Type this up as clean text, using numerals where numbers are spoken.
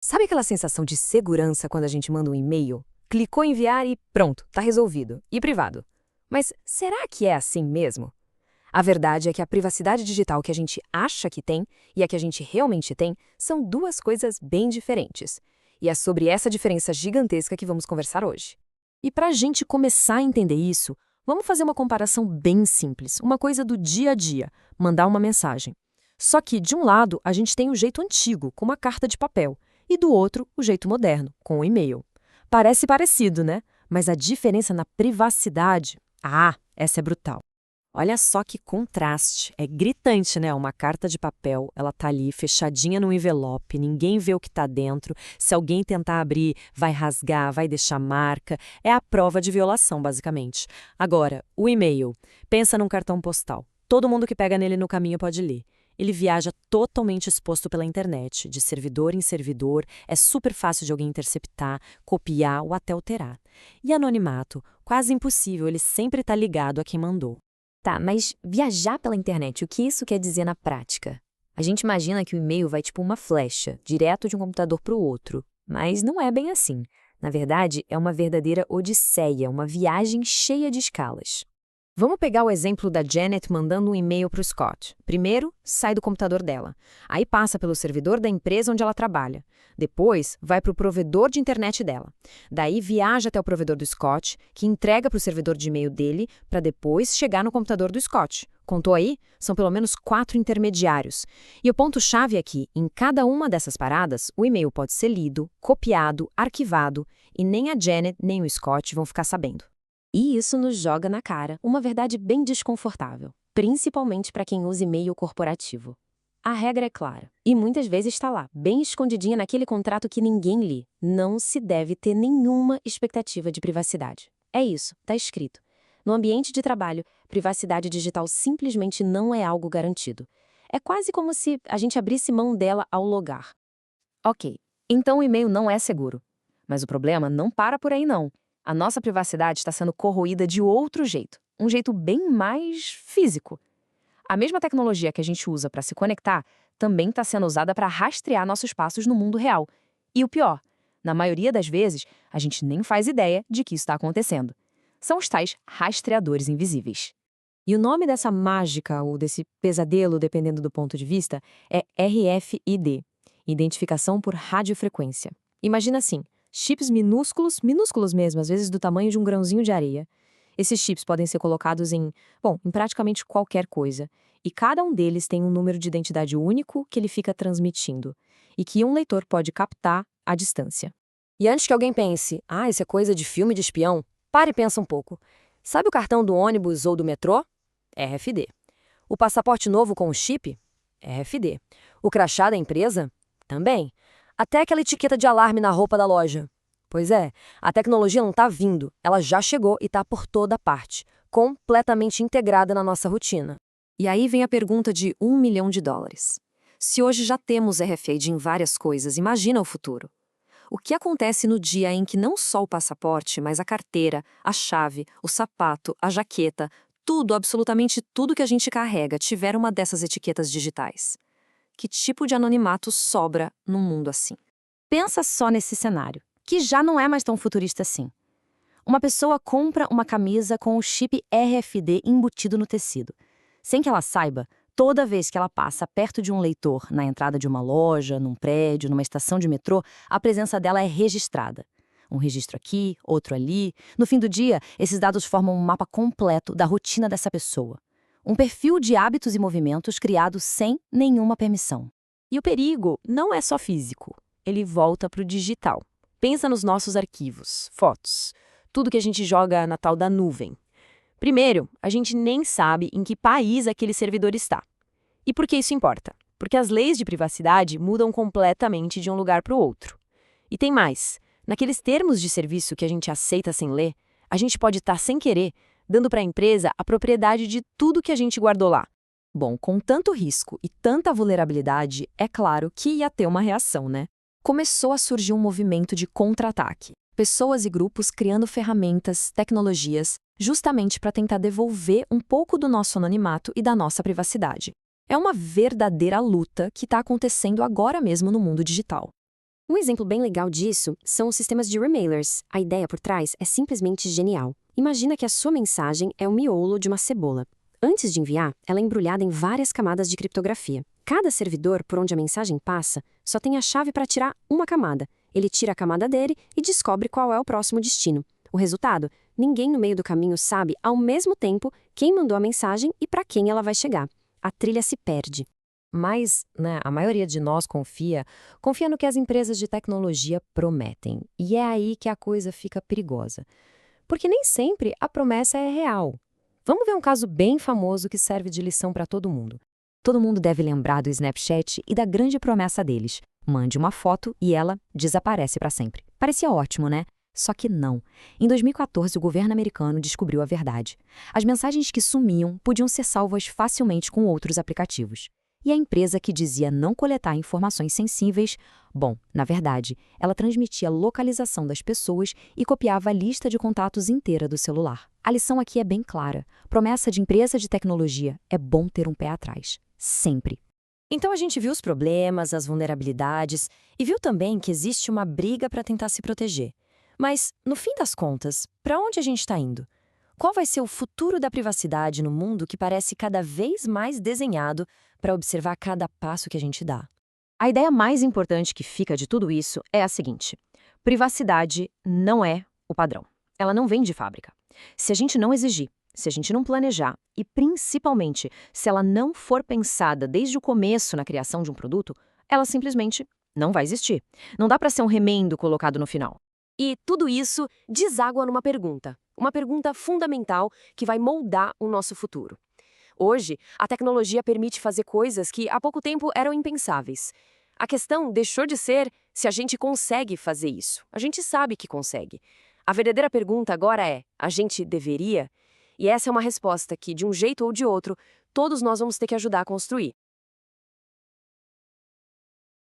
Sabe aquela sensação de segurança quando a gente manda um e-mail? Clicou em enviar e pronto, tá resolvido. E privado. Mas será que é assim mesmo? A verdade é que a privacidade digital que a gente acha que tem e a que a gente realmente tem são duas coisas bem diferentes. E é sobre essa diferença gigantesca que vamos conversar hoje. E para a gente começar a entender isso, vamos fazer uma comparação bem simples, uma coisa do dia a dia, mandar uma mensagem. Só que, de um lado, a gente tem o jeito antigo, com uma carta de papel, e do outro, o jeito moderno, com o e-mail. Parece parecido, né? Mas a diferença na privacidade, essa é brutal. Olha só que contraste. É gritante, né? Uma carta de papel, ela tá ali fechadinha no envelope, ninguém vê o que tá dentro. Se alguém tentar abrir, vai rasgar, vai deixar marca. É a prova de violação, basicamente. Agora, o e-mail. Pensa num cartão postal. Todo mundo que pega nele no caminho pode ler. Ele viaja totalmente exposto pela internet, de servidor em servidor, é super fácil de alguém interceptar, copiar ou até alterar. E anonimato, quase impossível, ele sempre está ligado a quem mandou. Tá, mas viajar pela internet, o que isso quer dizer na prática? A gente imagina que o e-mail vai tipo uma flecha, direto de um computador para o outro. Mas não é bem assim. Na verdade, é uma verdadeira odisseia, uma viagem cheia de escalas. Vamos pegar o exemplo da Janet mandando um e-mail para o Scott. Primeiro, sai do computador dela. Aí passa pelo servidor da empresa onde ela trabalha. Depois, vai para o provedor de internet dela. Daí, viaja até o provedor do Scott, que entrega para o servidor de e-mail dele, para depois chegar no computador do Scott. Contou aí? São pelo menos 4 intermediários. E o ponto-chave é que, em cada uma dessas paradas, o e-mail pode ser lido, copiado, arquivado, e nem a Janet nem o Scott vão ficar sabendo. E isso nos joga na cara uma verdade bem desconfortável, principalmente para quem usa e-mail corporativo. A regra é clara, e muitas vezes está lá, bem escondidinha naquele contrato que ninguém lê. Não se deve ter nenhuma expectativa de privacidade. É isso, está escrito. No ambiente de trabalho, privacidade digital simplesmente não é algo garantido. É quase como se a gente abrisse mão dela ao logar. Ok, então o e-mail não é seguro. Mas o problema não para por aí não. A nossa privacidade está sendo corroída de outro jeito, um jeito bem mais físico. A mesma tecnologia que a gente usa para se conectar também está sendo usada para rastrear nossos passos no mundo real. E o pior, na maioria das vezes, a gente nem faz ideia de que isso está acontecendo. São os tais rastreadores invisíveis. E o nome dessa mágica, ou desse pesadelo, dependendo do ponto de vista, é RFID, Identificação por Radiofrequência. Imagina assim, chips minúsculos, minúsculos mesmo, às vezes do tamanho de um grãozinho de areia. Esses chips podem ser colocados em praticamente qualquer coisa. E cada um deles tem um número de identidade único que ele fica transmitindo. E que um leitor pode captar à distância. E antes que alguém pense, isso é coisa de filme de espião, pare e pensa um pouco. Sabe o cartão do ônibus ou do metrô? RFD. O passaporte novo com o chip? RFD. O crachá da empresa? Também. Até aquela etiqueta de alarme na roupa da loja. Pois é, a tecnologia não está vindo, ela já chegou e está por toda parte, completamente integrada na nossa rotina. E aí vem a pergunta de $1 milhão. Se hoje já temos RFID em várias coisas, imagina o futuro. O que acontece no dia em que não só o passaporte, mas a carteira, a chave, o sapato, a jaqueta, tudo, absolutamente tudo que a gente carrega tiver uma dessas etiquetas digitais? Que tipo de anonimato sobra num mundo assim? Pensa só nesse cenário, que já não é mais tão futurista assim. Uma pessoa compra uma camisa com o chip RFD embutido no tecido. Sem que ela saiba, toda vez que ela passa perto de um leitor na entrada de uma loja, num prédio, numa estação de metrô, a presença dela é registrada. Um registro aqui, outro ali. No fim do dia, esses dados formam um mapa completo da rotina dessa pessoa. Um perfil de hábitos e movimentos criado sem nenhuma permissão. E o perigo não é só físico, ele volta para o digital. Pensa nos nossos arquivos, fotos, tudo que a gente joga na tal da nuvem. Primeiro, a gente nem sabe em que país aquele servidor está. E por que isso importa? Porque as leis de privacidade mudam completamente de um lugar para o outro. E tem mais, naqueles termos de serviço que a gente aceita sem ler, a gente pode estar sem querer dando para a empresa a propriedade de tudo que a gente guardou lá. Bom, com tanto risco e tanta vulnerabilidade, é claro que ia ter uma reação, né? Começou a surgir um movimento de contra-ataque. Pessoas e grupos criando ferramentas, tecnologias, justamente para tentar devolver um pouco do nosso anonimato e da nossa privacidade. É uma verdadeira luta que está acontecendo agora mesmo no mundo digital. Um exemplo bem legal disso são os sistemas de remailers. A ideia por trás é simplesmente genial. Imagina que a sua mensagem é o miolo de uma cebola. Antes de enviar, ela é embrulhada em várias camadas de criptografia. Cada servidor por onde a mensagem passa só tem a chave para tirar uma camada. Ele tira a camada dele e descobre qual é o próximo destino. O resultado? Ninguém no meio do caminho sabe, ao mesmo tempo, quem mandou a mensagem e para quem ela vai chegar. A trilha se perde. Mas, a maioria de nós confia no que as empresas de tecnologia prometem. E é aí que a coisa fica perigosa. Porque nem sempre a promessa é real. Vamos ver um caso bem famoso que serve de lição para todo mundo. Todo mundo deve lembrar do Snapchat e da grande promessa deles. Mande uma foto e ela desaparece para sempre. Parecia ótimo, né? Só que não. Em 2014, o governo americano descobriu a verdade. As mensagens que sumiam podiam ser salvas facilmente com outros aplicativos. E a empresa que dizia não coletar informações sensíveis, na verdade, ela transmitia a localização das pessoas e copiava a lista de contatos inteira do celular. A lição aqui é bem clara. Promessa de empresa de tecnologia é bom ter um pé atrás. Sempre. Então a gente viu os problemas, as vulnerabilidades e viu também que existe uma briga para tentar se proteger. Mas, no fim das contas, para onde a gente está indo? Qual vai ser o futuro da privacidade no mundo que parece cada vez mais desenhado para observar cada passo que a gente dá? A ideia mais importante que fica de tudo isso é a seguinte: privacidade não é o padrão. Ela não vem de fábrica. Se a gente não exigir, se a gente não planejar e, principalmente, se ela não for pensada desde o começo na criação de um produto, ela simplesmente não vai existir. Não dá para ser um remendo colocado no final. E tudo isso deságua numa pergunta fundamental que vai moldar o nosso futuro. Hoje, a tecnologia permite fazer coisas que há pouco tempo eram impensáveis. A questão deixou de ser se a gente consegue fazer isso. A gente sabe que consegue. A verdadeira pergunta agora é: a gente deveria? E essa é uma resposta que, de um jeito ou de outro, todos nós vamos ter que ajudar a construir.